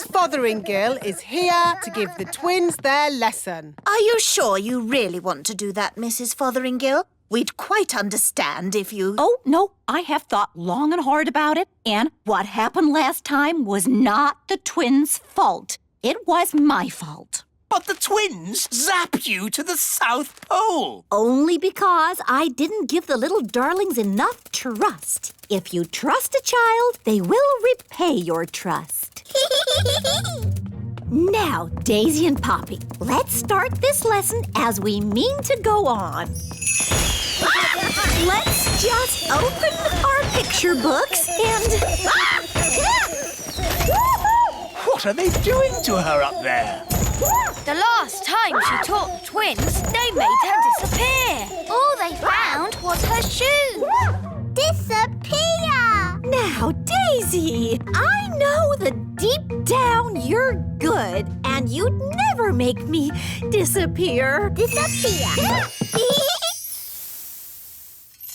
Mrs. Fotheringill is here to give the twins their lesson. Are you sure you really want to do that, Mrs. Fotheringill? We'd quite understand if you... Oh, no, I have thought long and hard about it, and what happened last time was not the twins' fault. It was my fault. But the twins zapped you to the South Pole. Only because I didn't give the little darlings enough trust. If you trust a child, they will repay your trust. Now, Daisy and Poppy, let's start this lesson as we mean to go on. Let's just open our picture books and... What are they doing to her up there? The last time she taught the twins, they made her disappear. All they found was her shoes. Disappear! Now, Daisy, I know that deep down you're good and you'd never make me disappear. Disappear!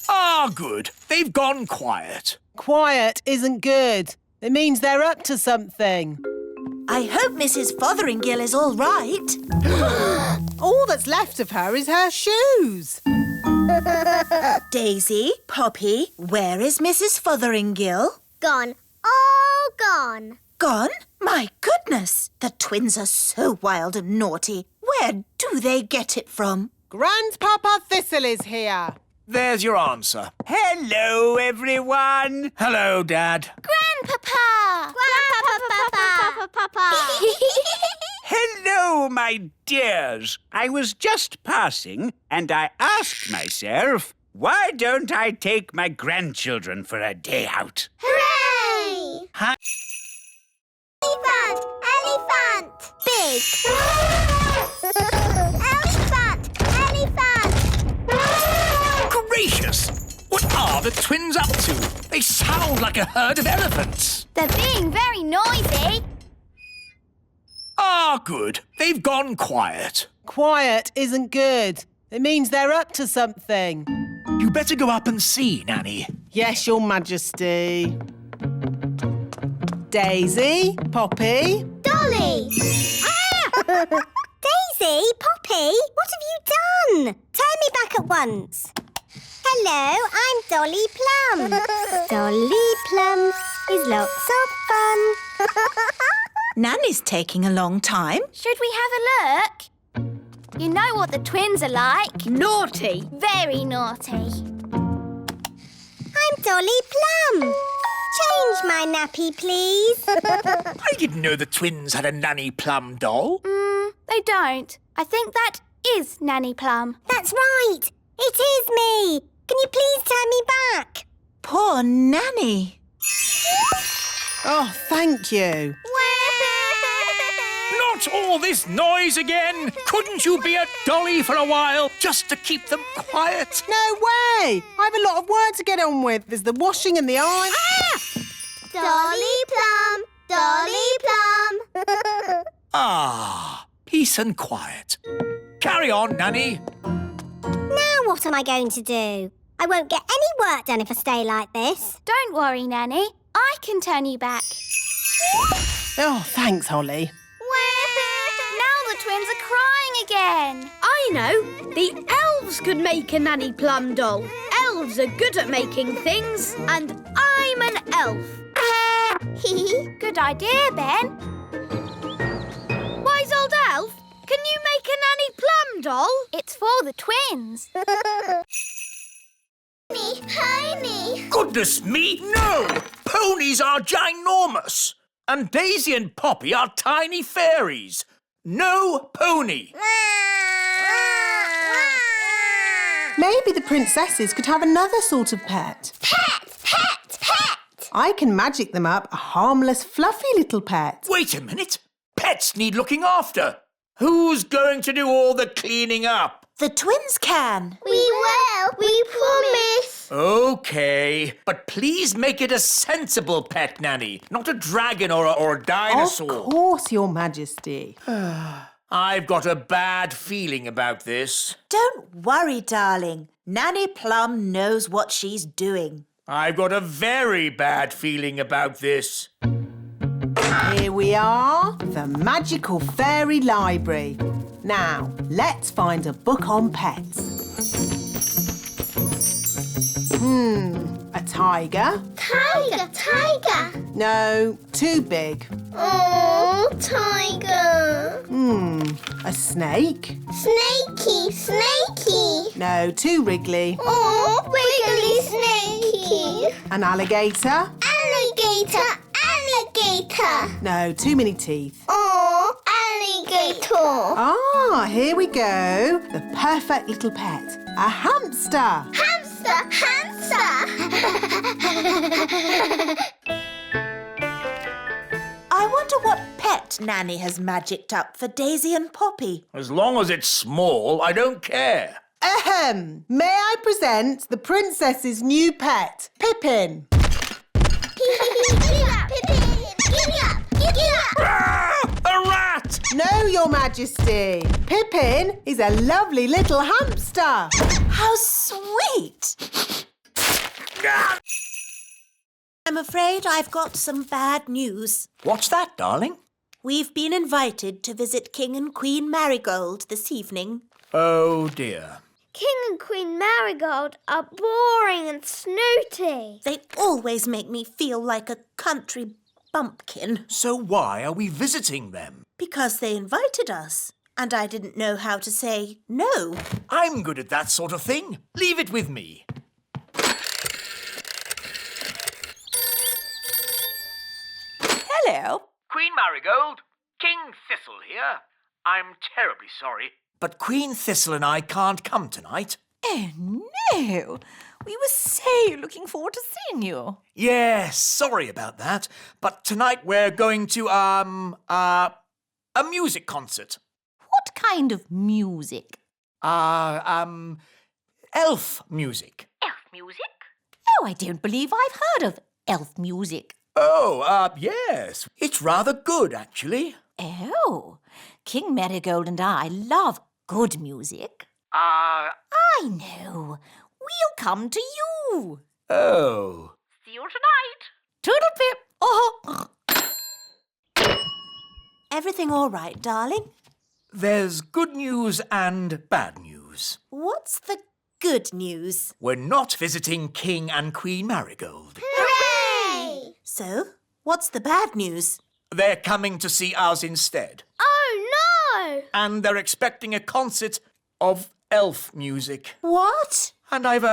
Ah, good. They've gone quiet. Quiet isn't good. It means they're up to something. I hope Mrs. Fotheringill is all right. All that's left of her is her shoes. Daisy, Poppy, where is Mrs. Fotheringill? Gone. All gone. Gone? My goodness! The twins are so wild and naughty. Where do they get it from? Grandpapa Thistle is here. There's your answer. Hello, everyone. Hello, Dad. Grandpapa! Grandpapa! Hello, my dears. I was just passing and I asked myself, why don't I take my grandchildren for a day out? Hooray! Huh? Elephant! Big! Elephant! Gracious! What are the twins up to? They sound like a herd of elephants. They're being very noisy. Ah, good. They've gone quiet. Quiet isn't good. It means they're up to something. You better go up and see, Nanny. Yes, Your Majesty. Daisy, Poppy. Dolly! Daisy, Poppy, what have you done? Turn me back at once. Hello, I'm Dolly Plum. Dolly Plum is lots of fun. Nanny's taking a long time. Should we have a look? You know what the twins are like. Naughty. Very naughty. I'm Dolly Plum. Change my nappy, please. I didn't know the twins had a Nanny Plum doll. They don't. I think that is Nanny Plum. That's right. It is me. Can you please turn me back? Poor Nanny. Oh, thank you. Not all this noise again! Couldn't you be a dolly for a while, just to keep them quiet? No way! I have a lot of work to get on with. There's the washing and the iron. Dolly Plum, Dolly Plum. Ah, peace and quiet. Carry on, Nanny. Now what am I going to do? I won't get any work done if I stay like this. Don't worry, Nanny. I can turn you back. Oh, thanks, Holly. Now the twins are crying again. I know. The elves could make a Nanny Plum doll. Elves are good at making things, and I'm an elf. Good idea, Ben. Wise old elf, can you make a Nanny Plum doll? It's for the twins. Pony. Goodness me, no! Ponies are ginormous. And Daisy and Poppy are tiny fairies. No pony. Maybe the princesses could have another sort of pet. Pet. I can magic them up a harmless, fluffy little pet. Wait a minute. Pets need looking after. Who's going to do all the cleaning up? The twins can. We will. We promise. OK, but please make it a sensible pet, Nanny, not a dragon or a dinosaur. Of course, Your Majesty. I've got a bad feeling about this. Don't worry, darling. Nanny Plum knows what she's doing. I've got a very bad feeling about this. Here we are, the magical fairy library. Now, let's find a book on pets. A tiger? Tiger. No, too big. Oh, tiger. A snake? Snakey. No, too wriggly. Oh, wiggly snakey. An alligator? Alligator. No, too many teeth. Oh, alligator. Ah, here we go. The perfect little pet. A hamster. Hamster. I wonder what pet Nanny has magicked up for Daisy and Poppy. As long as it's small, I don't care. Ahem. May I present the princess's new pet, Pippin? A rat! No, Your Majesty. Pippin is a lovely little hamster. How sweet! I'm afraid I've got some bad news. What's that, darling? We've been invited to visit King and Queen Marigold this evening. Oh, dear. King and Queen Marigold are boring and snooty. They always make me feel like a country bumpkin So why are we visiting them? because they invited us, and I didn't know how to say no. I'm good at that sort of thing. Leave it with me. Hello. Queen Marigold, King Thistle here. I'm terribly sorry, but Queen Thistle and I can't come tonight. Oh, no. We were so looking forward to seeing you. Yes, sorry about that. But tonight we're going to, a music concert. What kind of music? Elf music. Elf music? Oh, I don't believe I've heard of elf music. Oh, yes. It's rather good, actually. Oh, King Marigold and I love good music. I know. We'll come to you. Oh. See you tonight. Toodle-pip. Oh. Everything all right, darling? There's good news and bad news. What's the good news? We're not visiting King and Queen Marigold. Hooray! So, what's the bad news? They're coming to see us instead. Oh, no! And they're expecting a concert of elf music. What? And I've,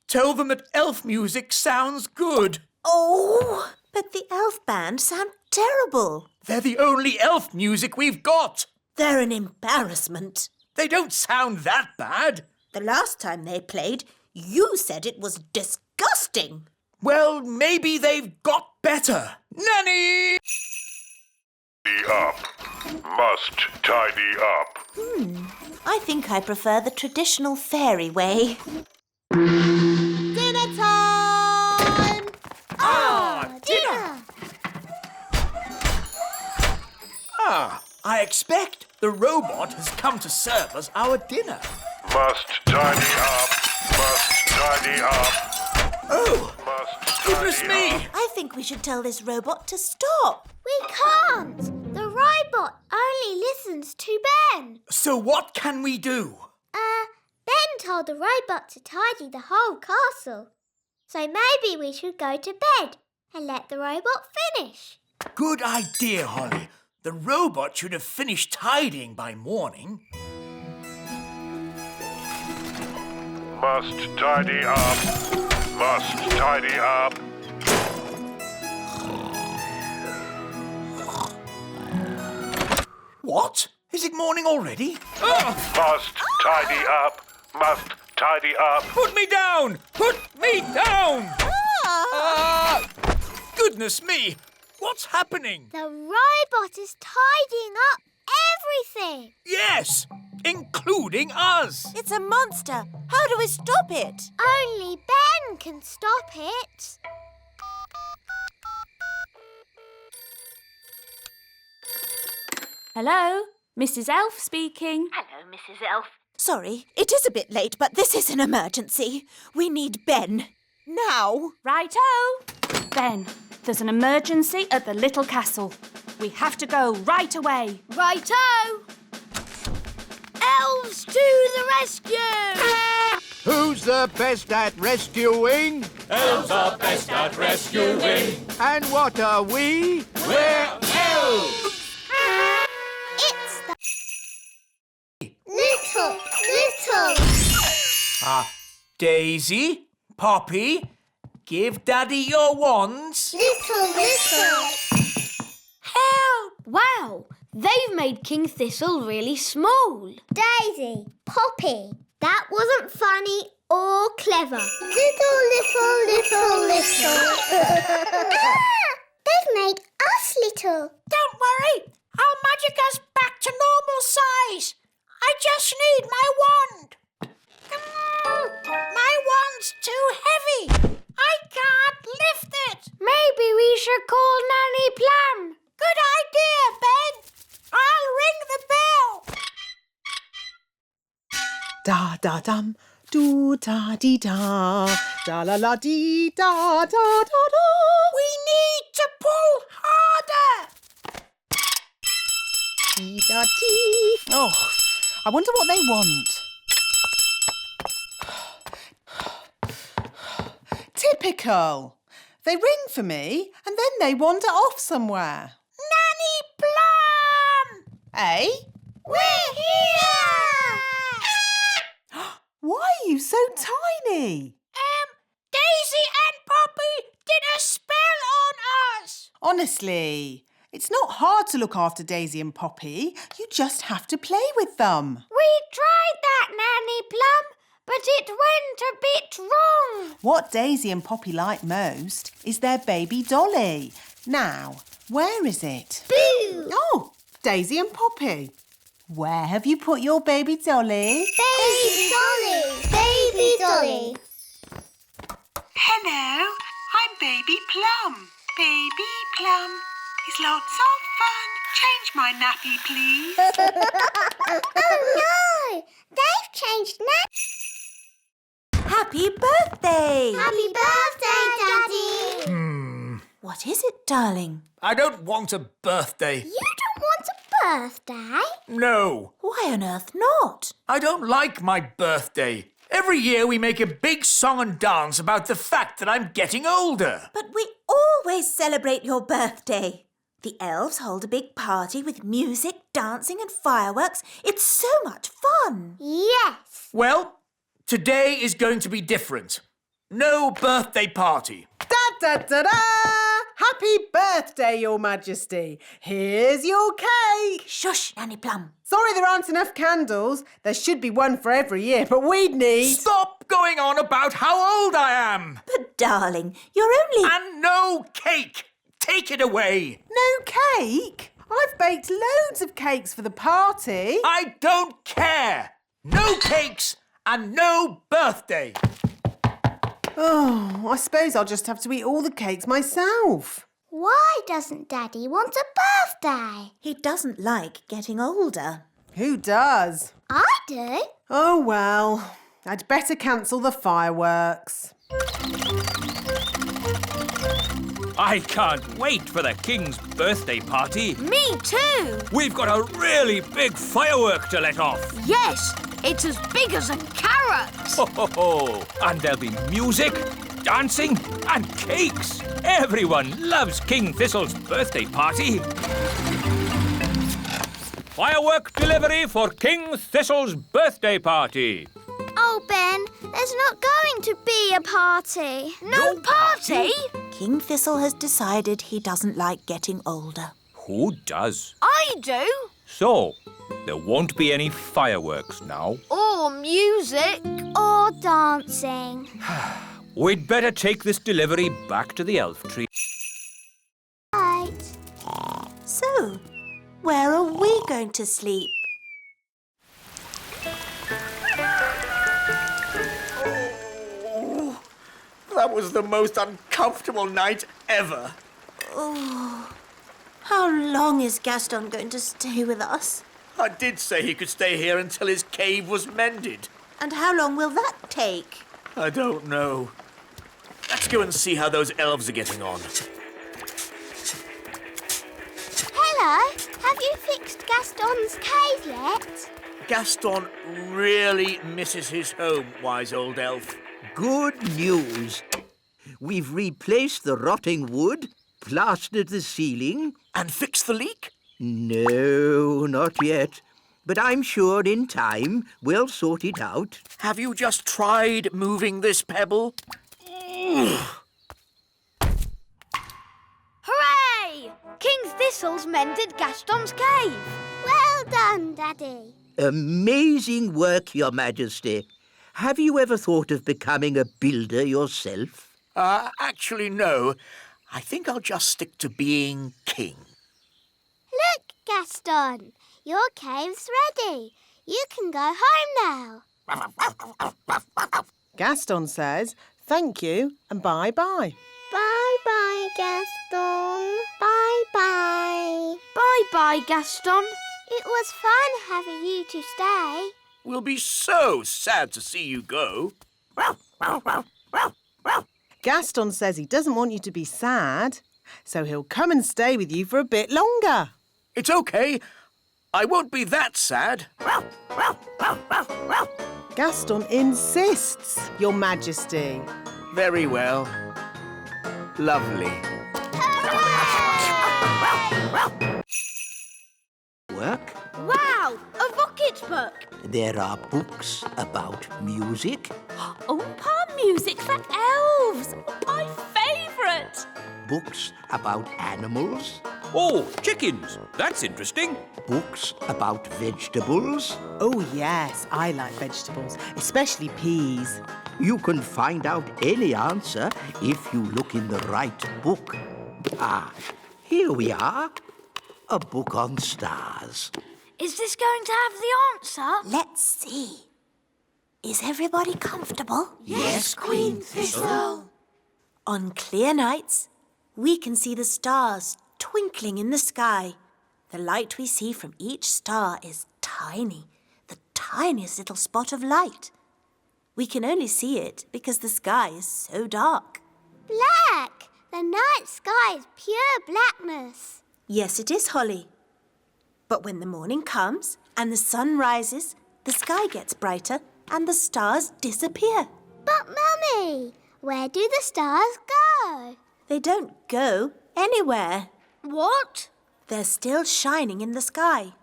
told them that elf music sounds good. Oh, but the elf band sound terrible. They're the only elf music we've got. They're an embarrassment. They don't sound that bad. The last time they played, you said it was disgusting. Well, maybe they've got better. Nanny! Up. Must tidy up. I think I prefer the traditional fairy way. Dinner time! Dinner! I expect the robot has come to serve us our dinner. Must tidy up. Must tidy up. Oh, Must goodness tidy me! up. I think we should tell this robot to stop. We can't. The robot only listens to Ben. So what can we do? Ben told the robot to tidy the whole castle. So maybe we should go to bed and let the robot finish. Good idea, Holly. The robot should have finished tidying by morning. Must tidy up. Must tidy up. What? Is it morning already? Oh, Must tidy up. Must tidy up. put me down! Put me down! Goodness me! What's happening? The robot is tidying up everything. Yes, including us. It's a monster. How do we stop it? Only Ben can stop it. Hello, Mrs. Elf speaking. Hello, Mrs. Elf. Sorry, it is a bit late, but this is an emergency. We need Ben. Now. Righto. Ben, there's an emergency at the little castle. We have to go right away. Righto! Elves to the rescue! Who's the best at rescuing? Elves are best at rescuing. And what are we? We're elves! It's the little. Daisy, Poppy, give Daddy your wands. Little. Help! Wow, they've made King Thistle really small. Daisy, Poppy, that wasn't funny or clever. Little. They've made us little. Don't worry. I'll magic us back to normal size. I just need my wand. My wand's too heavy. I can't lift it. Maybe we should call Nanny Plum. Good idea, Ben. I'll ring the bell. Da da dum, do da dee da, da la la dee da da da da. We need to pull harder. Dee da dee. Oh, I wonder what they want. Typical. They ring for me and then they wander off somewhere. Nanny Plum! Eh? We're here! Why are you so tiny? Daisy and Poppy did a spell on us. Honestly, it's not hard to look after Daisy and Poppy. You just have to play with them. We tried that, Nanny Plum, but it went a bit wrong. What Daisy and Poppy like most is their baby dolly. Now, where is it? Boo! Oh, Daisy and Poppy. Where have you put your baby dolly? Baby Dolly. Hello, I'm Baby Plum. Baby Plum is lots of fun. Change my nappy, please. Oh no! They've changed now. Happy birthday! Happy birthday, Daddy! What is it, darling? I don't want a birthday. You don't want a birthday? No, Why on earth not? I don't like my birthday. Every year we make a big song and dance about the fact that I'm getting older. But we always celebrate your birthday. The elves hold a big party with music, dancing and fireworks. It's so much fun. Yes. Well, today is going to be different. No birthday party. Da da da da! Happy birthday, Your Majesty. Here's your cake. Shush, Nanny Plum. Sorry there aren't enough candles. There should be one for every year, but we'd need... Stop going on about how old I am. But darling, you're only... And no cake. Take it away. No cake? I've baked loads of cakes for the party. I don't care. No cakes and no birthday. Oh, I suppose I'll just have to eat all the cakes myself. Why doesn't Daddy want a birthday? He doesn't like getting older. Who does? I do. Oh, well, I'd better cancel the fireworks. I can't wait for the King's birthday party. Me too. We've got a really big firework to let off. Yes, it's as big as a carrot. Ho, ho, ho. And there'll be music, dancing and cakes. Everyone loves King Thistle's birthday party. Firework delivery for King Thistle's birthday party. Oh, Ben, there's not going to be a party. No party? King Thistle has decided he doesn't like getting older. Who does? I do. So, there won't be any fireworks now. Or music. Or dancing. We'd better take this delivery back to the elf tree. Right. So, where are we going to sleep? That was the most uncomfortable night ever. Oh, how long is Gaston going to stay with us? I did say he could stay here until his cave was mended. And how long will that take? I don't know. Let's go and see how those elves are getting on. Hello, have you fixed Gaston's cave yet? Gaston really misses his home, wise old elf. Good news. We've replaced the rotting wood, plastered the ceiling. And fixed the leak? No, not yet. But I'm sure in time we'll sort it out. Have you just tried moving this pebble? Hooray! King Thistle's mended Gaston's cave. Well done, Daddy. Amazing work, Your Majesty. Have you ever thought of becoming a builder yourself? Actually, no. I think I'll just stick to being king. Look, Gaston, your cave's ready. You can go home now. Gaston says thank you and bye-bye. Bye-bye, Gaston. Bye-bye. Bye-bye, Gaston. It was fun having you to stay. We'll be so sad to see you go. Gaston says he doesn't want you to be sad, so he'll come and stay with you for a bit longer. It's okay. I won't be that sad. Gaston insists, Your Majesty. Very well. Lovely. Work? Wow, a rocket book. There are books about music, Oompa music for elves. My favourite. books about animals, Oh, chickens. That's interesting. books about vegetables. Oh, yes, I like vegetables, especially peas. You can find out any answer if you look in the right book. Ah, here we are. A book on stars. Is this going to have the answer? Let's see. Is everybody comfortable? Yes, Queen Thistle. On clear nights, we can see the stars twinkling in the sky. The light we see from each star is tiny, the tiniest little spot of light. We can only see it because the sky is so dark. Black! The night sky is pure blackness. Yes, it is, Holly. But when the morning comes and the sun rises, the sky gets brighter and the stars disappear. But, Mummy, where do the stars go? They don't go anywhere. What? They're still shining in the sky.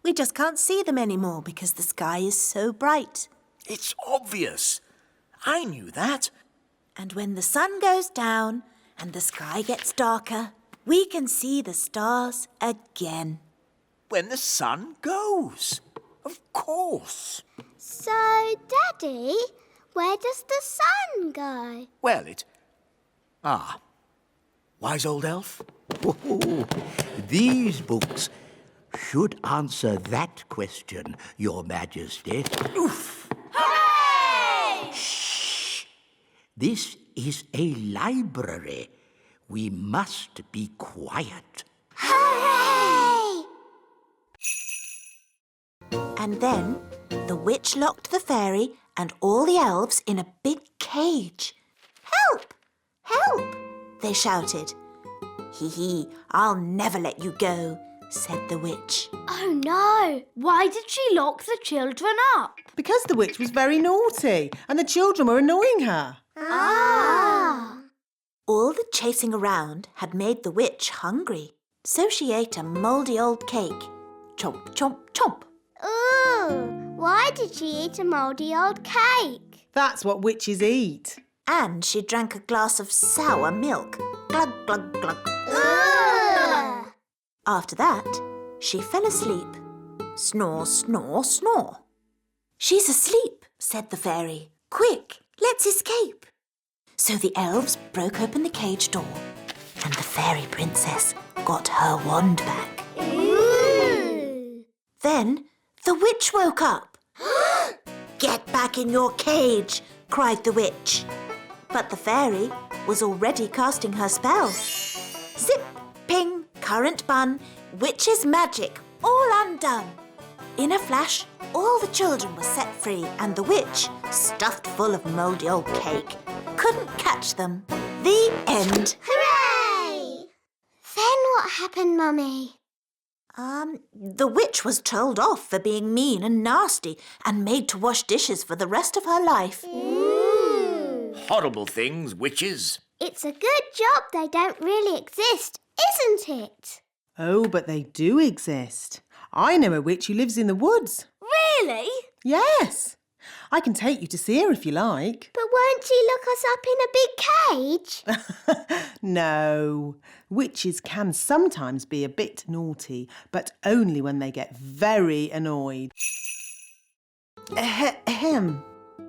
We just can't see them anymore because the sky is so bright. It's obvious. I knew that. And when the sun goes down and the sky gets darker, we can see the stars again. When the sun goes. Of course. So, Daddy, where does the sun go? Well, wise old elf? Oh, these books should answer that question, Your Majesty. Oof! Hooray! Shh! This is a library. We must be quiet. Hooray! And then the witch locked the fairy and all the elves in a big cage. Help! Help! They shouted. Hee hee, I'll never let you go, said the witch. Oh no! Why did she lock the children up? Because the witch was very naughty and the children were annoying her. Ah! All the chasing around had made the witch hungry, so she ate a mouldy old cake. Chomp, chomp, chomp. Ooh! Why did she eat a mouldy old cake? That's what witches eat. And she drank a glass of sour milk. Glug, glug, glug. Ugh! After that, she fell asleep. Snore, snore, snore. She's asleep, said the fairy. Quick, let's escape. So the elves broke open the cage door and the fairy princess got her wand back. Ooh! Then the witch woke up. Get back in your cage, cried the witch. But the fairy was already casting her spell. Zip, ping, current bun, witch's magic, all undone. In a flash, all the children were set free and the witch, stuffed full of mouldy old cake, couldn't catch them. The end. Hooray! Then what happened, Mummy? The witch was told off for being mean and nasty and made to wash dishes for the rest of her life. Horrible things, witches. It's a good job they don't really exist, isn't it? Oh, but they do exist. I know a witch who lives in the woods. Really? Yes. I can take you to see her if you like. But won't she look us up in a big cage? No. Witches can sometimes be a bit naughty, but only when they get very annoyed. Ahem.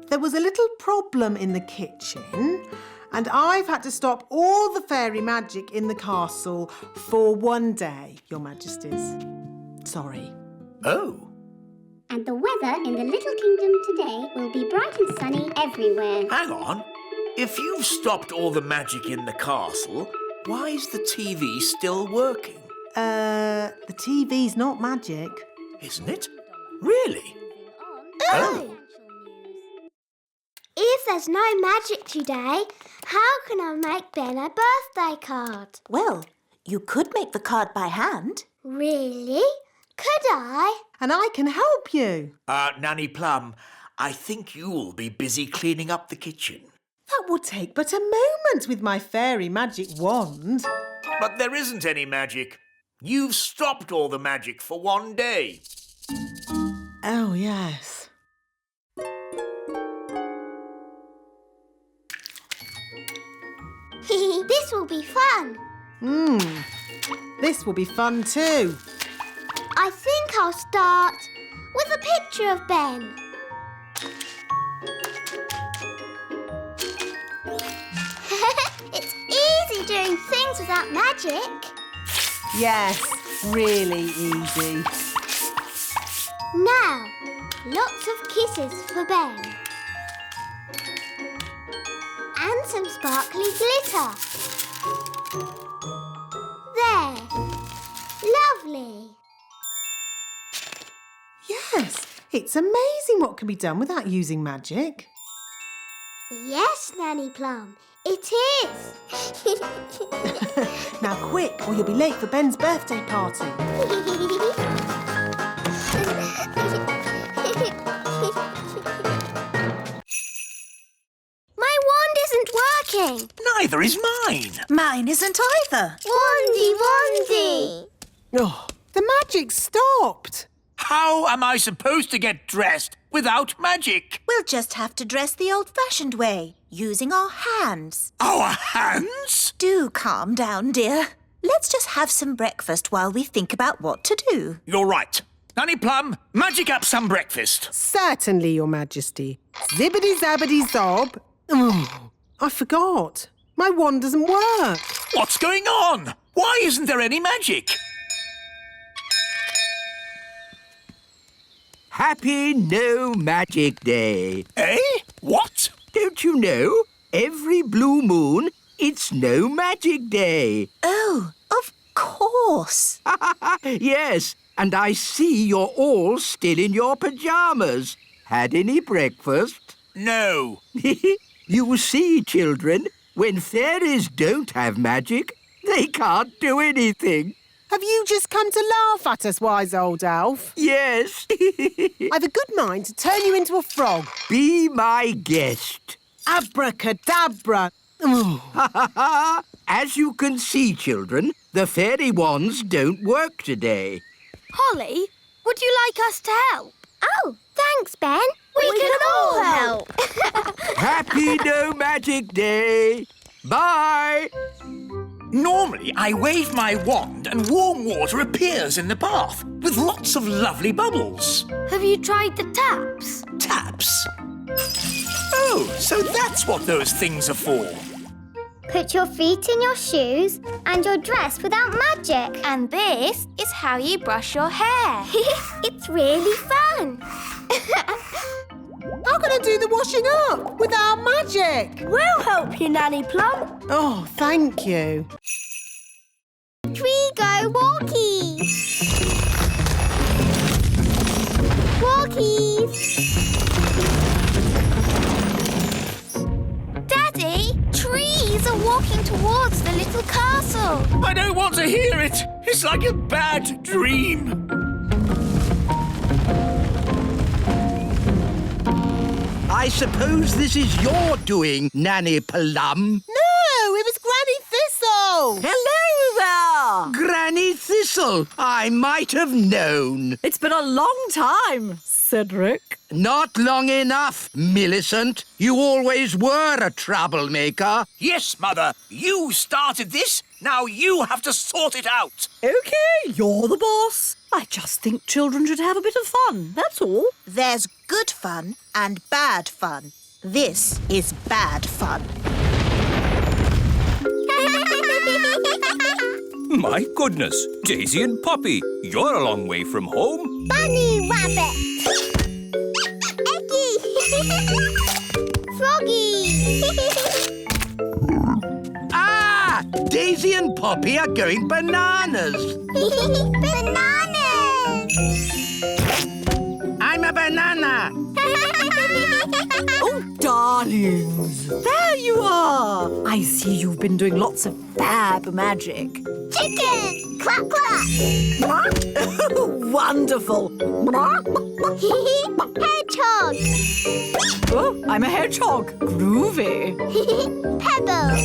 There was a little problem in the kitchen, and I've had to stop all the fairy magic in the castle for one day, Your Majesties. Sorry. Oh. And the weather in the Little Kingdom today will be bright and sunny everywhere. Hang on. If you've stopped all the magic in the castle, why is the TV still working? The TV's not magic. Isn't it? Really? Oh! If there's no magic today, how can I make Ben a birthday card? Well, you could make the card by hand. Really? Could I? And I can help you. Nanny Plum, I think you'll be busy cleaning up the kitchen. That will take but a moment with my fairy magic wand. But there isn't any magic. You've stopped all the magic for one day. Oh, yes. This will be fun. This will be fun too. I think I'll start with a picture of Ben. It's easy doing things without magic. Yes, really easy. Now, lots of kisses for Ben. And some sparkly glitter. There. Lovely. Yes, it's amazing what can be done without using magic. Yes, Nanny Plum, it is. Now quick, or you'll be late for Ben's birthday party. My wand isn't working. Neither is mine. Mine isn't either. Wandy. Oh, the magic stopped. How am I supposed to get dressed without magic? We'll just have to dress the old-fashioned way, using our hands. Our hands? Do calm down, dear. Let's just have some breakfast while we think about what to do. You're right. Nanny Plum, magic up some breakfast. Certainly, Your Majesty. Zibbity-zabbity-zob. Oh, I forgot. My wand doesn't work. What's going on? Why isn't there any magic? Happy No Magic Day. Eh? What? Don't you know? Every blue moon, it's No Magic Day. Oh, of course. Yes, and I see you're all still in your pyjamas. Had any breakfast? No. You see, children, when fairies don't have magic, they can't do anything. Have you just come to laugh at us, wise old elf? Yes. I've a good mind to turn you into a frog. Be my guest. Abracadabra. Oh. As you can see, children, the fairy wands don't work today. Holly, would you like us to help? Oh, thanks, Ben. We can all help. Happy No Magic Day. Bye. Normally, I wave my wand and warm water appears in the bath with lots of lovely bubbles. Have you tried the taps? Taps? Oh, so that's what those things are for. Put your feet in your shoes and you're dressed without magic. And this is how you brush your hair. It's really fun. How can I do the washing up without magic? We'll help you, Nanny Plum. Oh, thank you. We go walkies. Walkies. Daddy, trees are walking towards the little castle. I don't want to hear it. It's like a bad dream. I suppose this is your doing, Nanny Plum. No, it was Granny Thistle. Hello there! Granny Thistle, I might have known. It's been a long time, Cedric. Not long enough, Millicent. You always were a troublemaker. Yes, Mother, you started this. Now you have to sort it out. OK, you're the boss. I just think children should have a bit of fun, that's all. There's good fun and bad fun. This is bad fun. My goodness, Daisy and Poppy, you're a long way from home. Bunny rabbit. Eggy. Froggy. Ah! Daisy and Poppy are going bananas. Bananas. I'm a banana. Oh, darlings, there you are. I see you've been doing lots of fab magic. Chicken. Quack, quack. Wonderful. Hedgehog. Oh, I'm a hedgehog. Groovy. Pebble.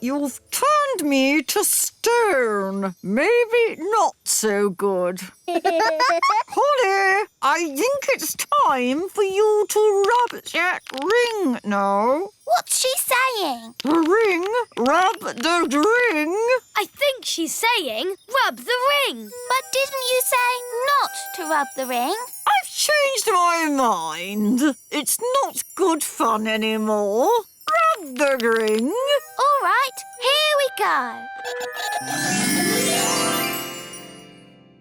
You've turned me to stone. Maybe not so good. Holly, I think it's time for you to rub that ring now. What's she saying? The ring? Rub the ring? I think she's saying rub the ring. But didn't you say not to rub the ring? I've changed my mind. It's not good fun anymore. Rub the ring. All right, here we go.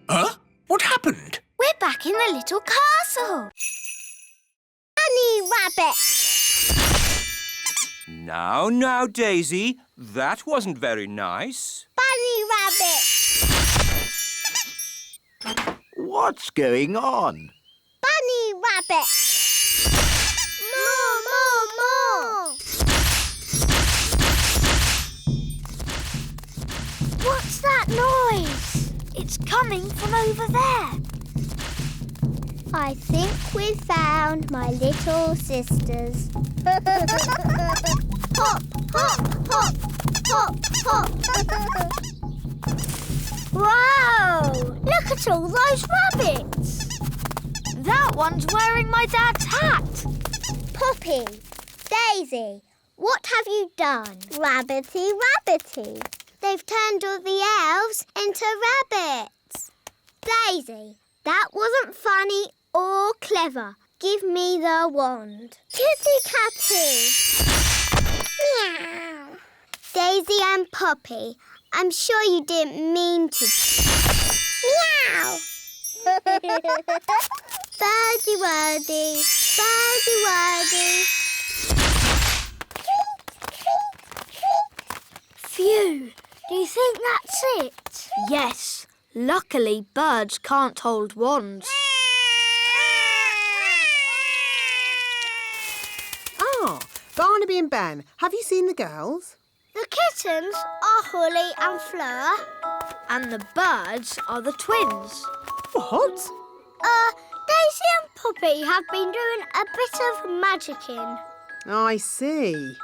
Huh? What happened? We're back in the little castle. Bunny rabbit. Now, Daisy, that wasn't very nice. Bunny rabbit. What's going on? Bunny rabbit. More, more, more. What's that noise? It's coming from over there. I think we found my little sisters. Hop, hop, hop, hop, hop. Wow! Look at all those rabbits. That one's wearing my dad's hat. Poppy, Daisy, what have you done? Rabbity, rabbity. They've turned all the elves into rabbits. Daisy, that wasn't funny or clever. Give me the wand. Kitty catty. Meow. Daisy and Poppy, I'm sure you didn't mean to. Meow. Birdie wordy, birdie wordy. Phew. Do you think that's it? Yes. Luckily, birds can't hold wands. Ah, Barnaby and Ben, have you seen the girls? The kittens are Holly and Fleur. And the birds are the twins. What? Daisy and Poppy have been doing a bit of magicking. I see.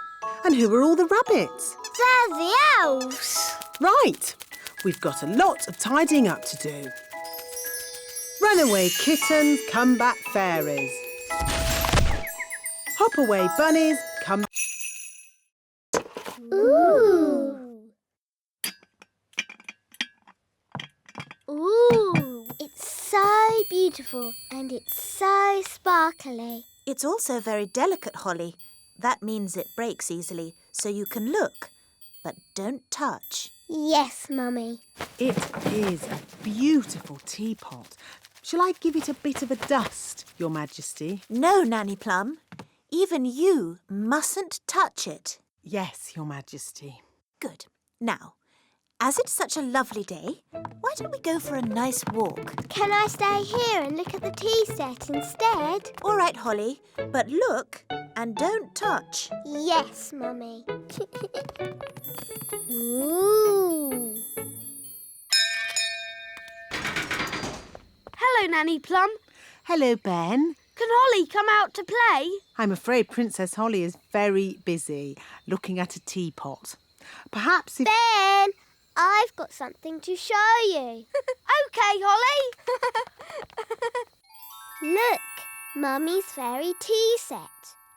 And who are all the rabbits? They're the elves. Right. We've got a lot of tidying up to do. Runaway kittens, come back fairies. Hop away bunnies, come... Ooh. Ooh. It's so beautiful and it's so sparkly. It's also very delicate, Holly. That means it breaks easily, so you can look, but don't touch. Yes, Mummy. It is a beautiful teapot. Shall I give it a bit of a dust, Your Majesty? No, Nanny Plum. Even you mustn't touch it. Yes, Your Majesty. Good. Now, as it's such a lovely day, why don't we go for a nice walk? Can I stay here and look at the tea set instead? All right, Holly, but look and don't touch. Yes, Mummy. Ooh. Hello, Nanny Plum. Hello, Ben. Can Holly come out to play? I'm afraid Princess Holly is very busy looking at a teapot. Perhaps if... Ben, I've got something to show you. OK, Holly. Look, Mummy's fairy tea set.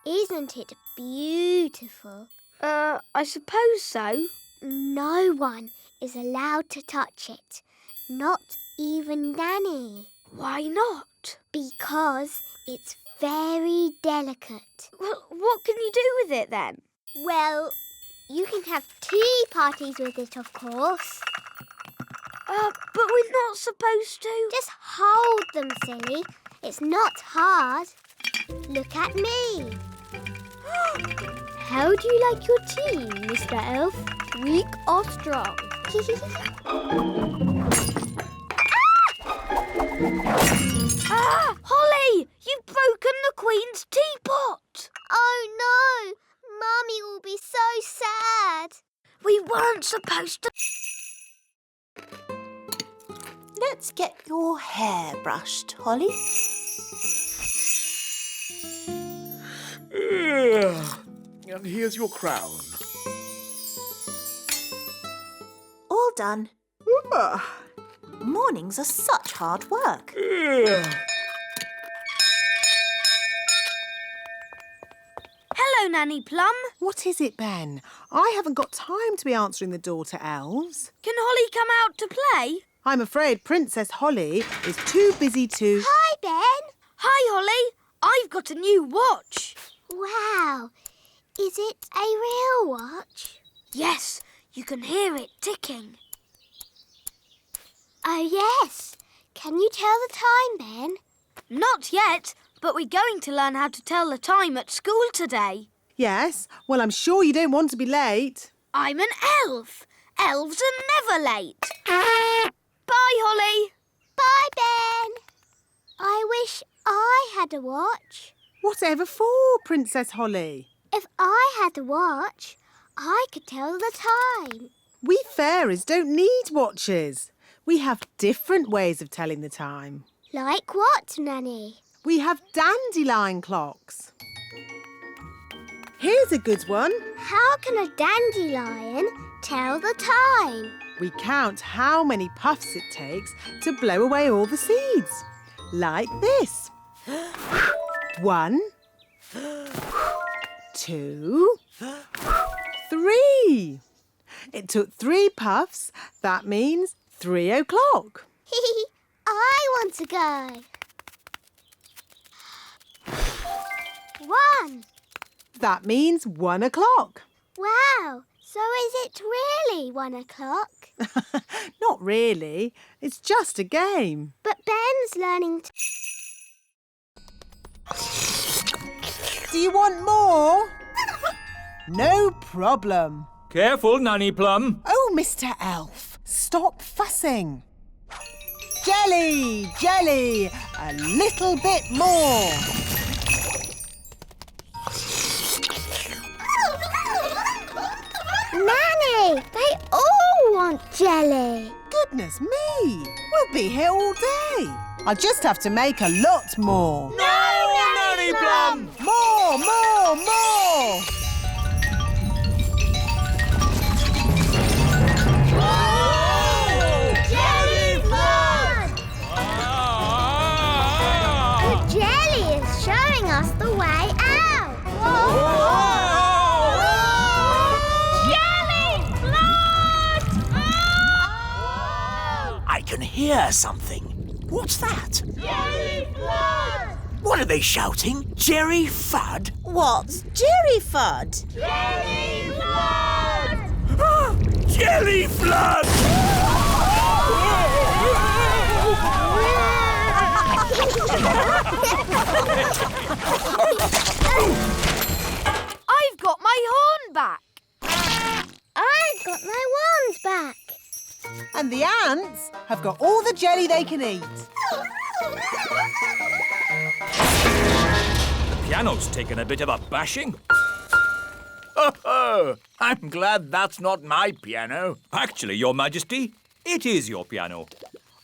Isn't it beautiful? I suppose so. No one is allowed to touch it. Not even Nanny. Why not? Because it's very delicate. Well, what can you do with it then? Well, you can have tea parties with it, of course. But we're not supposed to. Just hold them, silly. It's not hard. Look at me. How do you like your tea, Mr. Elf? Weak or strong? Holly! You've broken the Queen's teapot! Oh, no! Mummy will be so sad. We weren't supposed to... Let's get your hair brushed, Holly. And here's your crown. All done. Mornings are such hard work. Hello, Nanny Plum. What is it, Ben? I haven't got time to be answering the door to elves. Can Holly come out to play? I'm afraid Princess Holly is too busy to... Hi, Ben. Hi, Holly. I've got a new watch. Wow. Is it a real watch? Yes, you can hear it ticking. Oh, yes. Can you tell the time, Ben? Not yet, but we're going to learn how to tell the time at school today. Yes? Well, I'm sure you don't want to be late. I'm an elf. Elves are never late. Bye, Holly. Bye, Ben. I wish I had a watch. Whatever for, Princess Holly? If I had a watch, I could tell the time. We fairies don't need watches. We have different ways of telling the time. Like what, Nanny? We have dandelion clocks. Here's a good one. How can a dandelion tell the time? We count how many puffs it takes to blow away all the seeds. Like this. 1, 2, 3. It took 3 puffs. That means 3 o'clock. I want to go. 1. That means 1 o'clock. Wow. So is it really 1 o'clock? Not really. It's just a game. But Ben's learning to... Do you want more? No problem. Careful, Nanny Plum. Oh, Mr. Elf, stop fussing. Jelly, jelly, a little bit more. Nanny, they all want jelly. Goodness me, we'll be here all day. I'll just have to make a lot more. No, Nanny Plum! More, more, more. Jelly flood! The jelly is showing us the way out. Jelly flood! I can hear something. What's that? Jelly flood! What are they shouting? Jerry Fudd? What's Jerry Fudd? Jelly flood! Jelly Flood! I've got my horn back. I've got my wands back. And the ants have got all the jelly they can eat. The piano's taken a bit of a bashing. Oh, I'm glad that's not my piano. Actually, Your Majesty, it is your piano.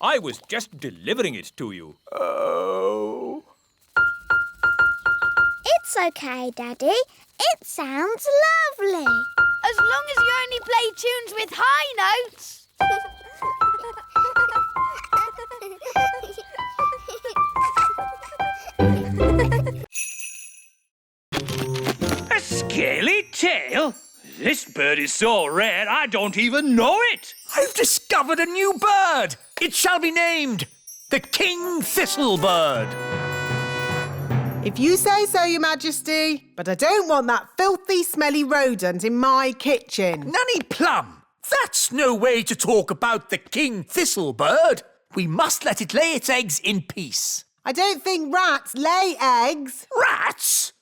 I was just delivering it to you. Oh. It's okay, Daddy. It sounds lovely. As long as you only play tunes with high notes. A scaly tail? This bird is so rare I don't even know it. I've discovered a new bird. It shall be named the King Thistle bird. If you say so, Your Majesty, but I don't want that filthy, smelly rodent in my kitchen. Nanny Plum, that's no way to talk about the King Thistle bird. We must let it lay its eggs in peace. I don't think rats lay eggs. Rats?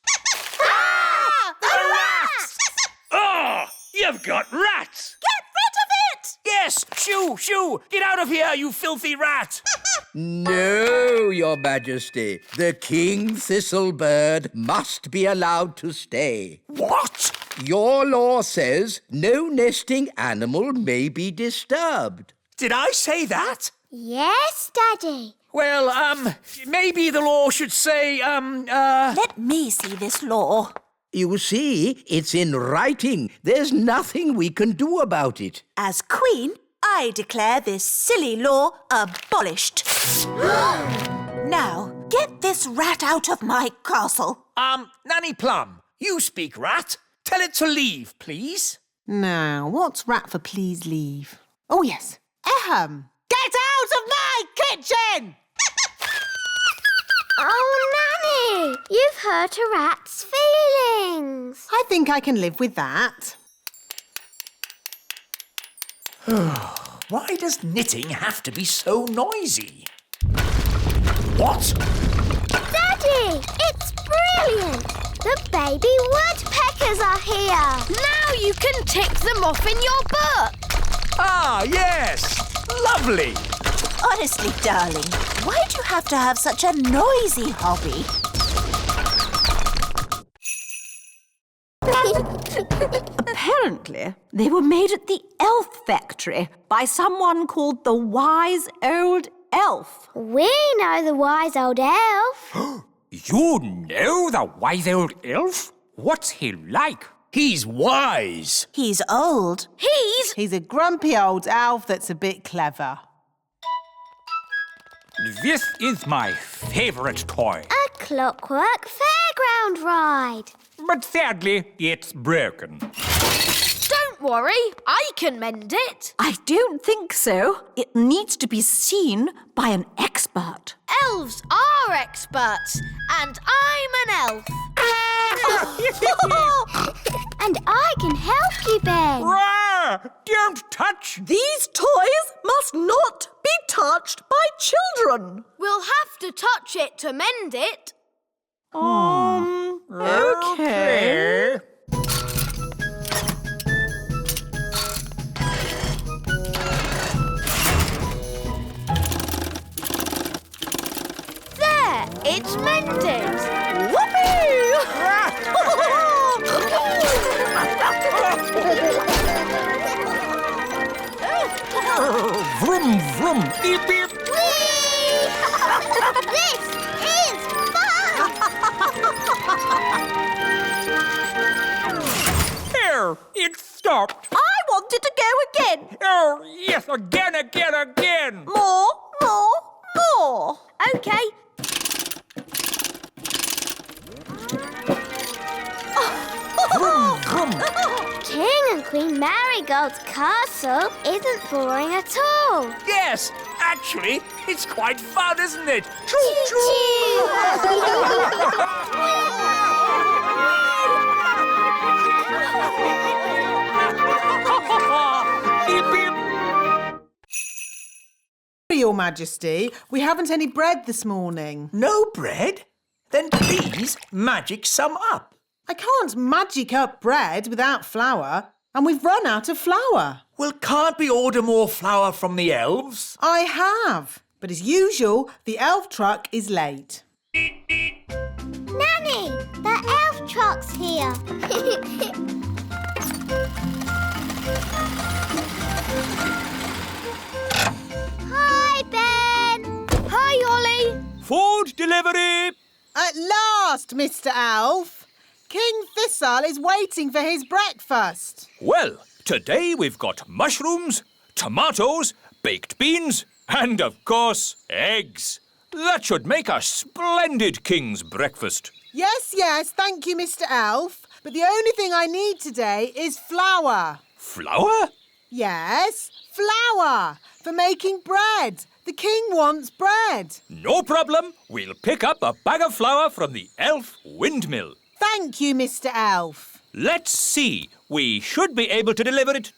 The rats! Oh, you've got rats. Get rid of it! Yes, shoo, shoo! Get out of here, you filthy rat! No, Your Majesty. The King Thistle bird must be allowed to stay. What? Your law says no nesting animal may be disturbed. Did I say that? Yes, Daddy. Well, maybe the law should say, Let me see this law. You see, it's in writing. There's nothing we can do about it. As Queen, I declare this silly law abolished. Now, get this rat out of my castle. Nanny Plum, you speak rat. Tell it to leave, please. Now, what's rat for please leave? Oh, yes. Ahem. Get out of my kitchen! Oh, Nanny, you've hurt a rat's feelings. I think I can live with that. Why does knitting have to be so noisy? What? Daddy, it's brilliant. The baby woodpeckers are here. Now you can tick them off in your book. Ah, yes. Lovely. Honestly, darling, why do you have to have such a noisy hobby? Apparently, they were made at the elf factory by someone called the Wise Old Elf. We know the wise old elf. You know the wise old elf? What's he like? He's wise. He's old. He's a grumpy old elf that's a bit clever. This is my favorite toy. A clockwork fairground ride. But sadly, it's broken. Don't worry, I can mend it. I don't think so. It needs to be seen by an expert. Elves are experts, and I'm an elf. And I can help you, Ben. Rah! Don't touch! These toys must not be touched by children. We'll have to touch it to mend it. Okay. There, it's mended. Vroom, vroom, beep, beep. This is fun! There, it stopped. I want it to go again. Oh, yes, again, again, again. More. Okay. Vroom, vroom. King and Queen Marigold's castle isn't boring at all. Yes, actually, it's quite fun, isn't it? Choo-choo! Beep, beep. Your Majesty, we haven't any bread this morning. No bread? Then please magic some up. I can't magic up bread without flour, and we've run out of flour. Well, can't we order more flour from the elves? I have, but as usual, the elf truck is late. Nanny, the elf truck's here. Hi, Ben. delivery! At last, Mr. Elf. King Thistle is waiting for his breakfast. Well, today we've got mushrooms, tomatoes, baked beans, and, of course, eggs. That should make a splendid king's breakfast. Yes, thank you, Mr. Elf. But the only thing I need today is flour. Flour? Yes, flour for making bread. The king wants bread. No problem. We'll pick up a bag of flour from the elf windmill. Thank you, Mr. Elf. Let's see. We should be able to deliver it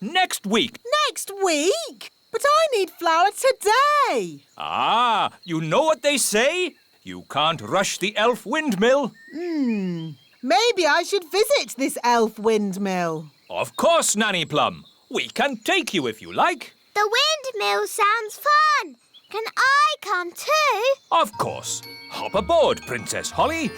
next week. Next week? But I need flour today. Ah, you know what they say? You can't rush the elf windmill. Maybe I should visit this elf windmill. Of course, Nanny Plum. We can take you if you like. The windmill sounds fun. Can I come too? Of course. Hop aboard, Princess Holly.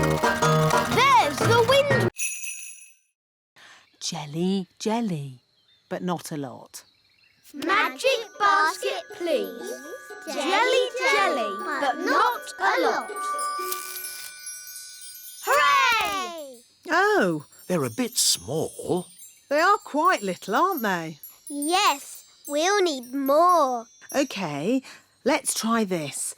There's the wind. Jelly, jelly, but not a lot. Magic basket, please. Jelly, jelly, but not a lot. Hooray! Oh, They're a bit small. they are quite little, aren't they? Yes, we'll need more. OK, let's try this.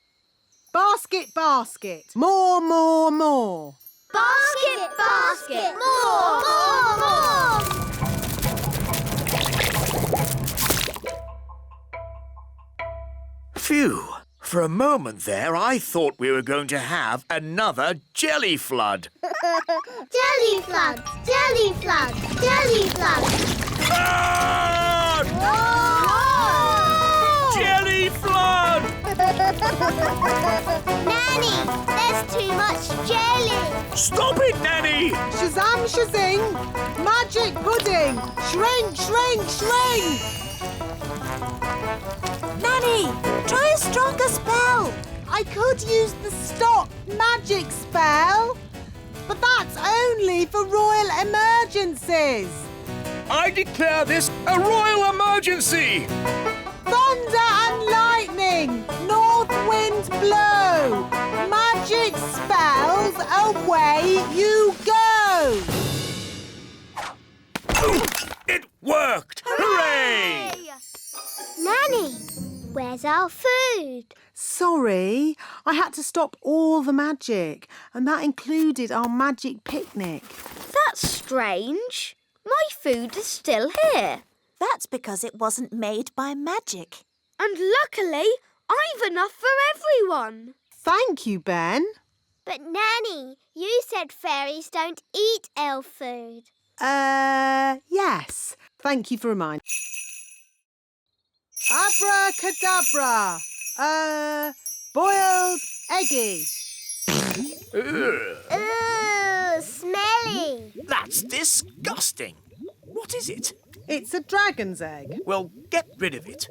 Basket, basket. More, more, more. Basket, basket, more, more, more. Phew. For a moment there, I thought we were going to have another jelly flood. Jelly flood, jelly flood, jelly flood. Flood! Jelly flood! Nanny, there's too much jelly. Stop it, Nanny! Shazam, shazing. Magic pudding. Shrink, shrink, shrink. Nanny, try a stronger spell. I could use the stop magic spell, but that's only for royal emergencies. I declare this a royal emergency! Thunder and lightning, north wind blow. Magic spells, away you go. It worked! Hooray! Nanny, where's our food? Sorry, I had to stop all the magic, and that included our magic picnic. That's strange. My food is still here. That's because it wasn't made by magic. And luckily, I've enough for everyone. Thank you, Ben. But Nanny, you said fairies don't eat elf food. Yes. Thank you for reminding. Abracadabra. Boiled eggy. Ooh, smelly. That's disgusting. What is it? It's a dragon's egg. Well, get rid of it.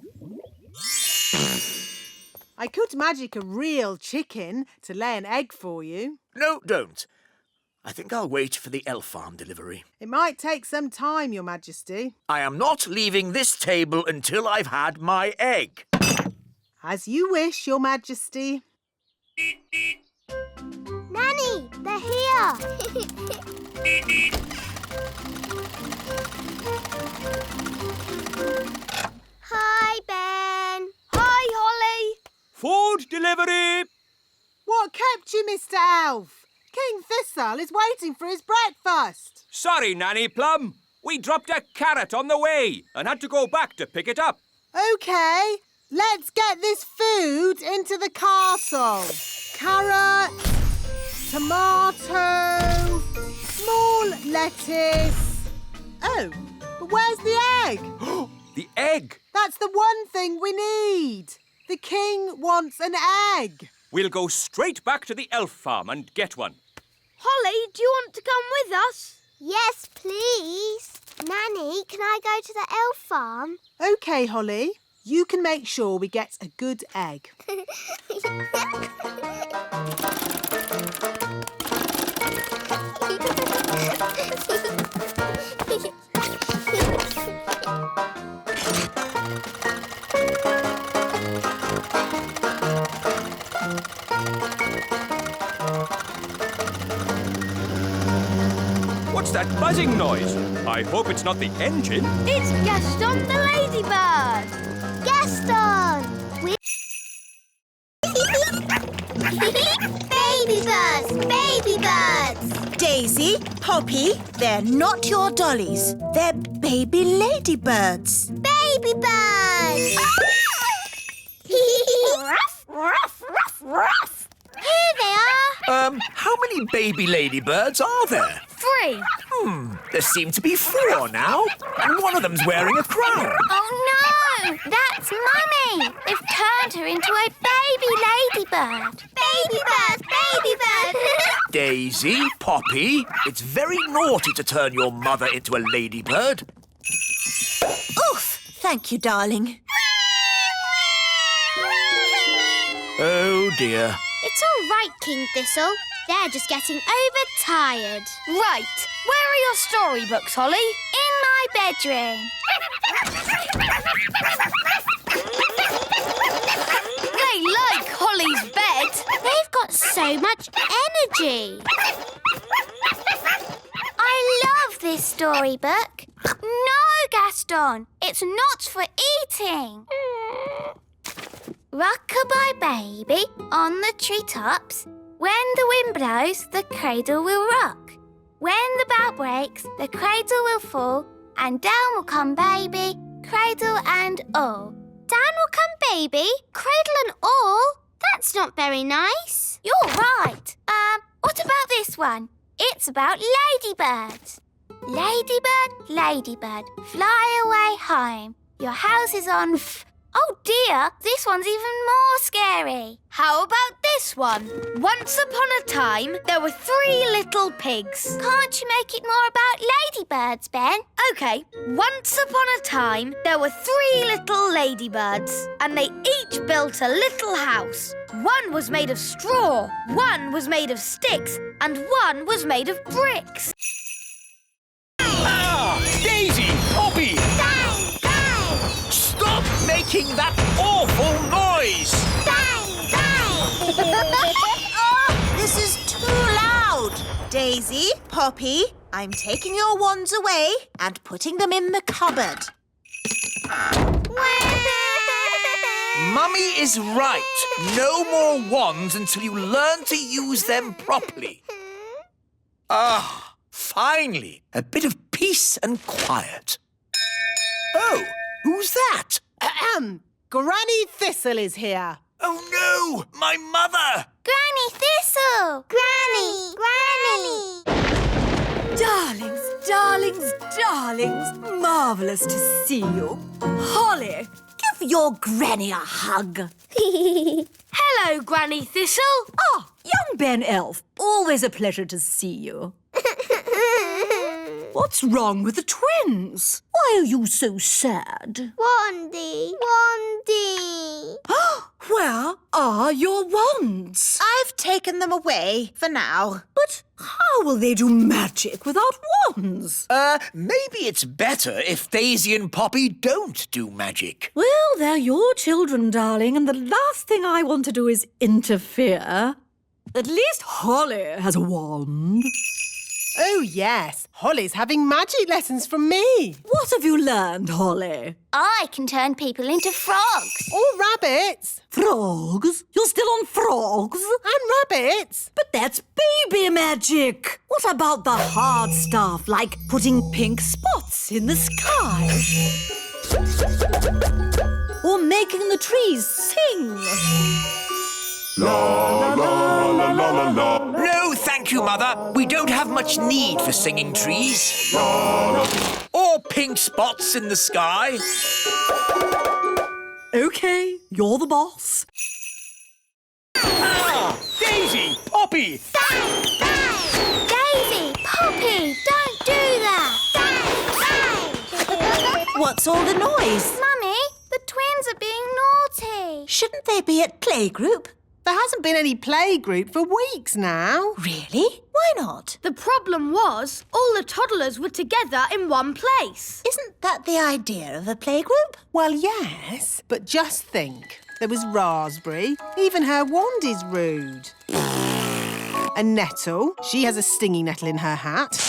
I could magic a real chicken to lay an egg for you. No, don't. I think I'll wait for the elf farm delivery. It might take some time, Your Majesty. I am not leaving this table until I've had my egg. As you wish, Your Majesty. Nanny, they're here. Hi, Ben. Hi, Holly. Food delivery! What kept you, Mr. Elf? King Thistle is waiting for his breakfast. Sorry, Nanny Plum. We dropped a carrot on the way and had to go back to pick it up. OK, let's get this food into the castle. Carrot, tomato, small lettuce. Oh, but where's the egg? The egg! That's the one thing we need. The king wants an egg. We'll go straight back to the elf farm and get one. Holly, do you want to come with us? Yes, please. Nanny, can I go to the elf farm? OK, Holly. You can make sure we get a good egg. What's that buzzing noise? I hope it's not the engine. It's Gaston the ladybird. Gaston! Baby birds! Baby birds! Daisy, Poppy, they're not your dollies. They're baby ladybirds. Baby birds! Ruff, ruff, ruff, ruff. Here they are. How many baby ladybirds are there? 3. There seem to be 4 now, and one of them's wearing a crown. Oh no! That's Mummy! They've turned her into a baby ladybird. Baby birds! Baby birds! Daisy, Poppy, it's very naughty to turn your mother into a ladybird. Oof! Thank you, darling. Oh dear. It's all right, King Thistle. They're just getting overtired. Right. Where are your storybooks, Holly? In my bedroom. They like Holly's bed. They've got so much energy. I love this storybook. No, Gaston, it's not for eating. Rock-a-bye baby on the treetops. When the wind blows, the cradle will rock. When the bough breaks, the cradle will fall, and down will come baby, cradle and all. Down will come baby, cradle and all? That's not very nice. You're right. What about this one? It's about ladybirds. Ladybird, ladybird, fly away home. Your house is on Oh dear, this one's even more scary. How about this one? Once upon a time, there were 3 little pigs. Can't you make it more about ladybirds, Ben? OK, once upon a time, there were 3 little ladybirds, and they each built a little house. One was made of straw, one was made of sticks, and one was made of bricks. Ah! Daisy! Poppy! Bang! Bang! Stop making that awful noise! Bang! Bang! Oh, this is too loud. Daisy, Poppy, I'm taking your wands away and putting them in the cupboard. Mummy is right. No more wands until you learn to use them properly. Ah, finally, a bit of peace and quiet. Oh, who's that? Granny Thistle is here. Oh no, my mother! Granny Thistle! Granny! Darlings, darlings, darlings, marvellous to see you. Holly, give your granny a hug. Hello, Granny Thistle. Ah, young Ben Elf, always a pleasure to see you. What's wrong with the twins? Why are you so sad? Wandy! Wandy! Where are your wands? I've taken them away for now. But how will they do magic without wands? Maybe it's better if Daisy and Poppy don't do magic. Well, they're your children, darling, and the last thing I want to do is interfere. At least Holly has a wand. Oh, yes. Holly's having magic lessons from me. What have you learned, Holly? I can turn people into frogs. Or rabbits. Frogs? You're still on frogs? And rabbits. But that's baby magic. What about the hard stuff, like putting pink spots in the sky? Or making the trees sing? La la la la la la. No, thank you, Mother. We don't have much need for singing trees. La la. Or pink spots in the sky. OK, you're the boss. Ah! Daisy! Poppy! Bang! Bang! Daisy! Poppy! Don't do What's all the noise? Mummy, the twins are being naughty. Shouldn't they be at playgroup? There hasn't been any playgroup for weeks now. Really? Why not? The problem was all the toddlers were together in one place. Isn't that the idea of a playgroup? Well, yes, but just think. There was Raspberry. Even her wand is rude. And Nettle. She has a stinging nettle in her hat.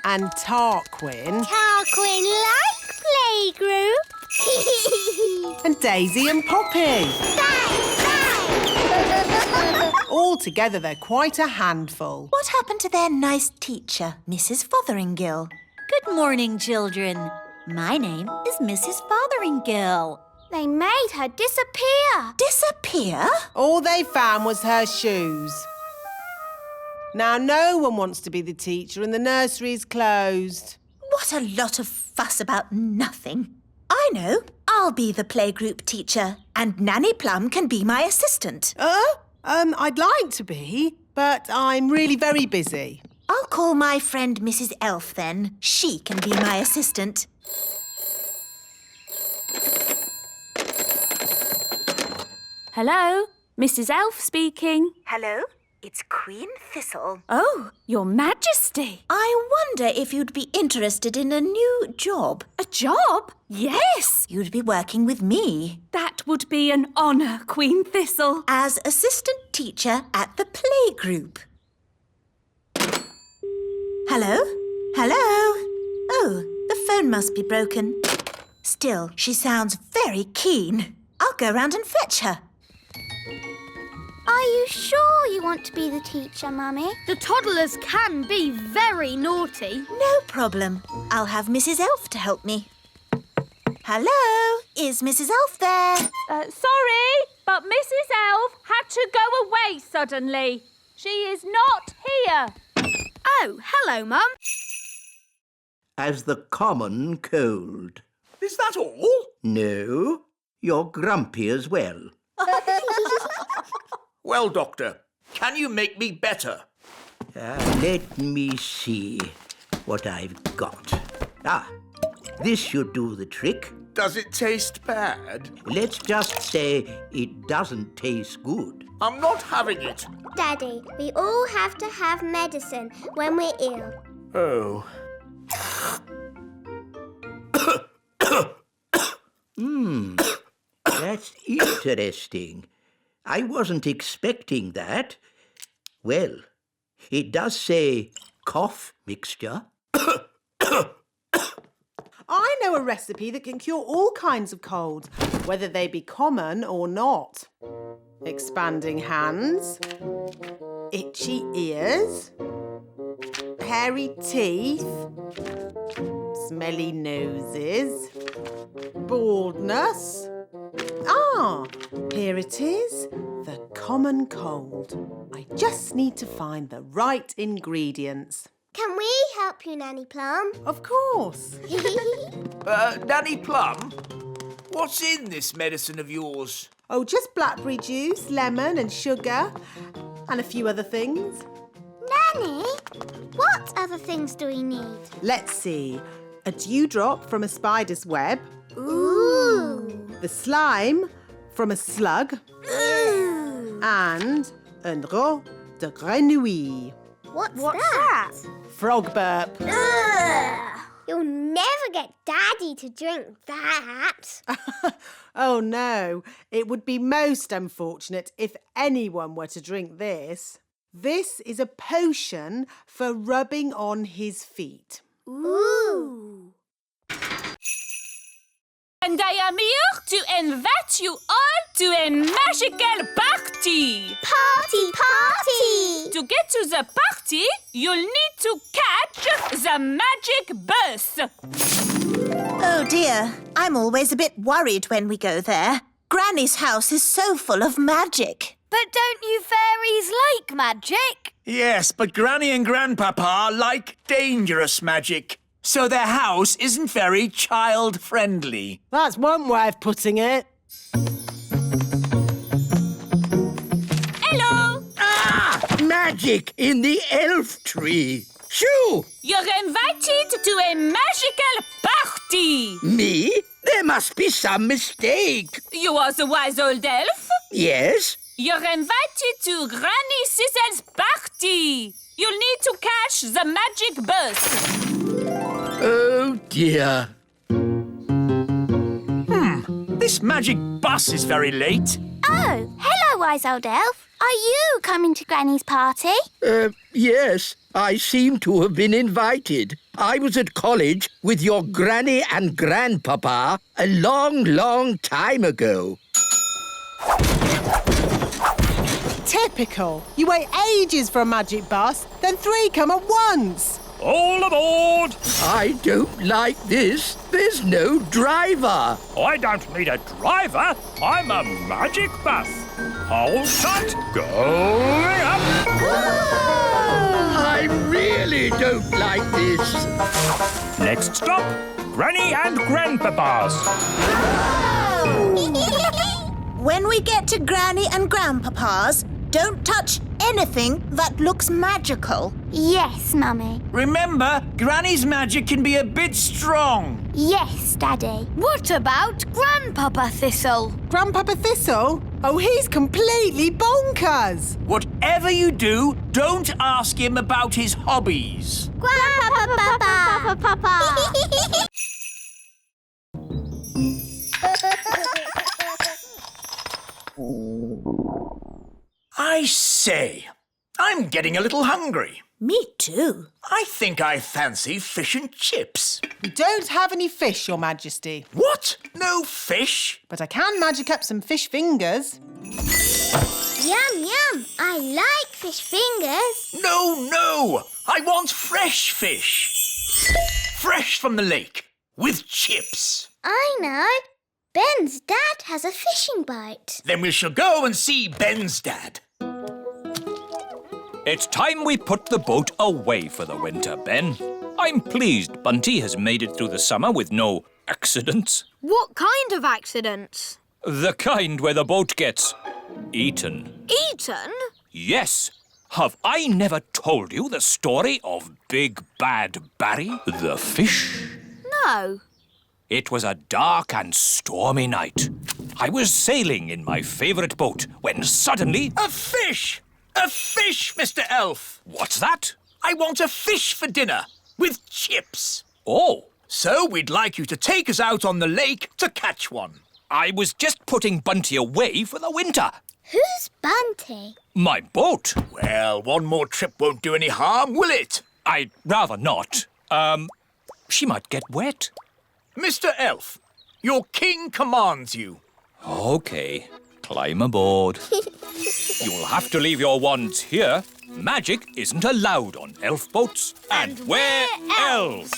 And Tarquin. Tarquin like playgroup. And Daisy and Poppy. All together, they're quite a handful. What happened to their nice teacher, Mrs. Fotheringill? Good morning, children. My name is Mrs. Fotheringill. They made her disappear. Disappear? All they found was her shoes. Now, no one wants to be the teacher and the nursery's closed. What a lot of fuss about nothing. I know. I'll be the playgroup teacher and Nanny Plum can be my assistant. I'd like to be, but I'm really very busy. I'll call my friend Mrs. Elf then. She can be my assistant. Hello, Mrs. Elf speaking. Hello, it's Queen Thistle. Oh, Your Majesty. I wonder if you'd be interested in a new job. A job? Yes. You'd be working with me. That would be an honour, Queen Thistle. As assistant teacher at the playgroup. Hello? Hello? Oh, the phone must be broken. Still, she sounds very keen. I'll go round and fetch her. Are you sure you want to be the teacher, Mummy? The toddlers can be very naughty. No problem. I'll have Mrs. Elf to help me. Hello? Is Mrs. Elf there? Sorry, but Mrs. Elf had to go away suddenly. She is not here. Oh, hello, Mum. As the common cold. Is that all? No, you're grumpy as well. Well, Doctor, can you make me better? Let me see what I've got. This should do the trick. Does it taste bad? Let's just say it doesn't taste good. I'm not having it. Daddy, we all have to have medicine when we're ill. Oh. That's interesting. I wasn't expecting that. Well, it does say cough mixture. I know a recipe that can cure all kinds of colds, whether they be common or not. Expanding hands, itchy ears, hairy teeth, smelly noses, baldness. Here it is, the common cold. I just need to find the right ingredients. Can we help you, Nanny Plum? Of course. Nanny Plum, what's in this medicine of yours? Oh, just blackberry juice, lemon and sugar, and a few other things. Nanny, what other things do we need? Let's see. A dewdrop from a spider's web. Ooh. The slime from a slug. Ooh. And un rot de grenouille. What's that? Frog burp. Ugh. You'll never get Daddy to drink that. Oh, no. It would be most unfortunate if anyone were to drink this. This is a potion for rubbing on his feet. Ooh. And I am here to invite you all to a magical party. Party, party! To get to the party, you'll need to catch the magic bus. Oh dear, I'm always a bit worried when we go there. Granny's house is so full of magic. But don't you fairies like magic? Yes, but Granny and Grandpapa like dangerous magic. So their house isn't very child-friendly. That's one way of putting it. Hello! Magic in the elf tree. Shoo! You're invited to a magical party. party. Me? There must be some mistake. You are the wise old elf? Yes? You're invited to Granny Thistle's party. You'll need to catch the magic bus. Oh, dear. This magic bus is very late. Oh, hello, wise old elf. Are you coming to Granny's party? Yes. I seem to have been invited. I was at college with your granny and grandpapa a long, long time ago. Typical. You wait ages for a magic bus, then 3 come at once. All aboard! I don't like this. There's no driver. I don't need a driver. I'm a magic bus. Hold tight. Going up. I really don't like this. Next stop, Granny and Grandpapa's. When we get to Granny and Grandpapa's, don't touch anything that looks magical. Yes, Mummy. Remember, Granny's magic can be a bit strong. Yes, Daddy. What about Grandpapa Thistle? Grandpapa Thistle? Oh, he's completely bonkers. Whatever you do, don't ask him about his hobbies. Grandpapa. I say, I'm getting a little hungry. Me too. I think I fancy fish and chips. We don't have any fish, Your Majesty. What? No fish? But I can magic up some fish fingers. Yum, yum. I like fish fingers. No. I want fresh fish. Fresh from the lake, with chips. I know. Ben's dad has a fishing boat. Then we shall go and see Ben's dad. It's time we put the boat away for the winter, Ben. I'm pleased Bunty has made it through the summer with no accidents. What kind of accidents? The kind where the boat gets eaten. Eaten? Yes. Have I never told you the story of Big Bad Barry, the fish? No. It was a dark and stormy night. I was sailing in my favourite boat when suddenly... A fish! A fish, Mr. Elf! What's that? I want a fish for dinner, with chips. Oh. So we'd like you to take us out on the lake to catch one. I was just putting Bunty away for the winter. Who's Bunty? My boat. Well, one more trip won't do any harm, will it? I'd rather not. She might get wet. Mr. Elf, your king commands you. OK, climb aboard. You'll have to leave your wands here. Magic isn't allowed on elf boats. And we're elves.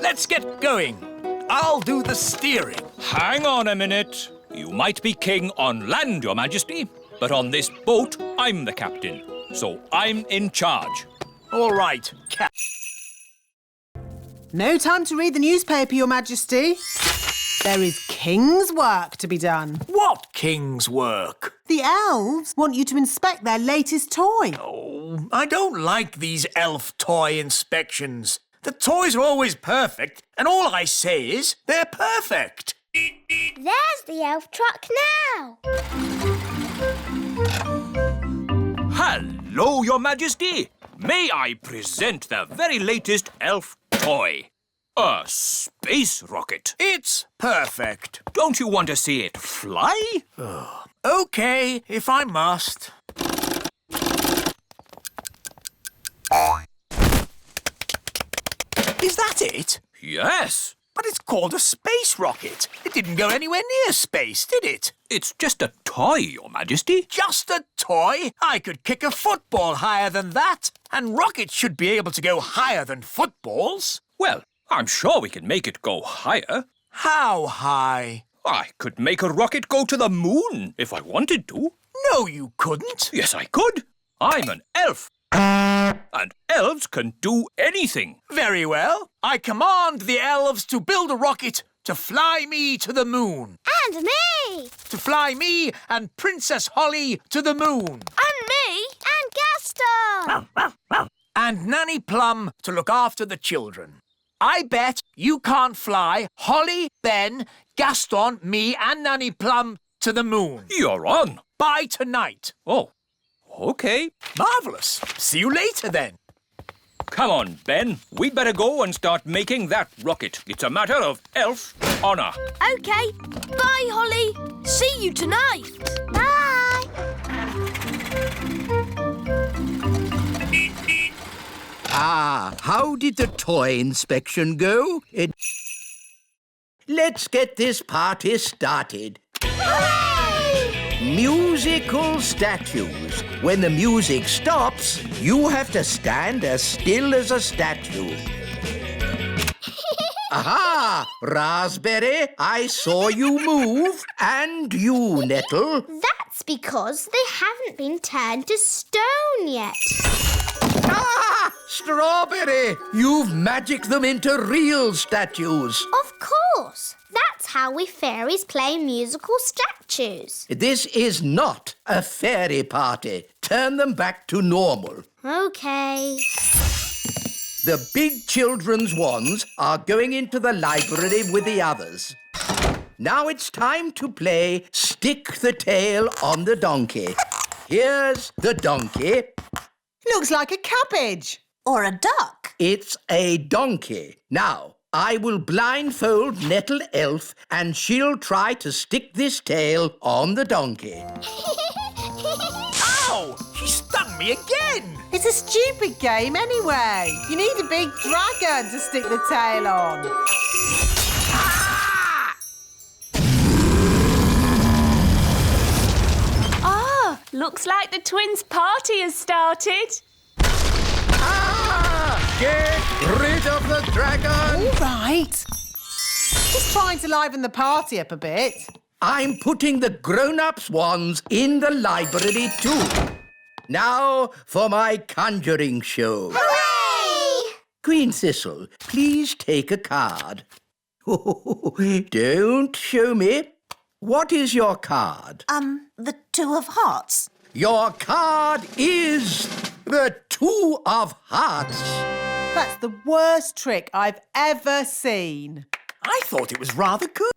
Let's get going. I'll do the steering. Hang on a minute. You might be king on land, Your Majesty, but on this boat, I'm the captain. So I'm in charge. All right, Cap. No time to read the newspaper, Your Majesty. There is king's work to be done. What king's work? The elves want you to inspect their latest toy. Oh, I don't like these elf toy inspections. The toys are always perfect, and all I say is they're perfect. There's the elf truck now. Hello, Your Majesty. May I present the very latest elf toy? A space rocket. It's perfect. Don't you want to see it fly? OK, if I must. Is that it? Yes. But it's called a space rocket. It didn't go anywhere near space, did it? It's just a toy, Your Majesty. Just a toy? I could kick a football higher than that. And rockets should be able to go higher than footballs. Well, I'm sure we can make it go higher. How high? I could make a rocket go to the moon if I wanted to. No, you couldn't. Yes, I could. I'm an elf. And elves can do anything. Very well. I command the elves to build a rocket to fly me to the moon. And me. To fly me and Princess Holly to the moon. And me. And Gaston! And Nanny Plum to look after the children. I bet you can't fly Holly, Ben, Gaston, me and Nanny Plum to the moon. You're on. By tonight. Oh, OK. Marvellous. See you later then. Come on, Ben. We'd better go and start making that rocket. It's a matter of elf honour. OK. Bye, Holly. See you tonight. Bye! Ah, how did the toy inspection go? Let's get this party started. Musical statues. When the music stops, you have to stand as still as a statue. Aha! Raspberry, I saw you move. And you, Nettle. That's because they haven't been turned to stone yet. Ah! Strawberry! You've magicked them into real statues. Of course. That's how we fairies play musical statues. This is not a fairy party. Turn them back to normal. OK. The big children's wands are going into the library with the others. Now it's time to play Stick the Tail on the Donkey. Here's the donkey. Looks like a cabbage. Or a duck. It's a donkey. Now, I will blindfold Nettle Elf and she'll try to stick this tail on the donkey. Ow! She stung me again. It's a stupid game anyway. You need a big dragon to stick the tail on. Ah, looks like the twins' party has started. Get rid of the dragon! All right. Just trying to liven the party up a bit. I'm putting the grown-ups' wands in the library too. Now for my conjuring show. Hooray! Queen Thistle, please take a card. Don't show me. What is your card? The Two of Hearts. Your card is the Two of Hearts. That's the worst trick I've ever seen. I thought it was rather good.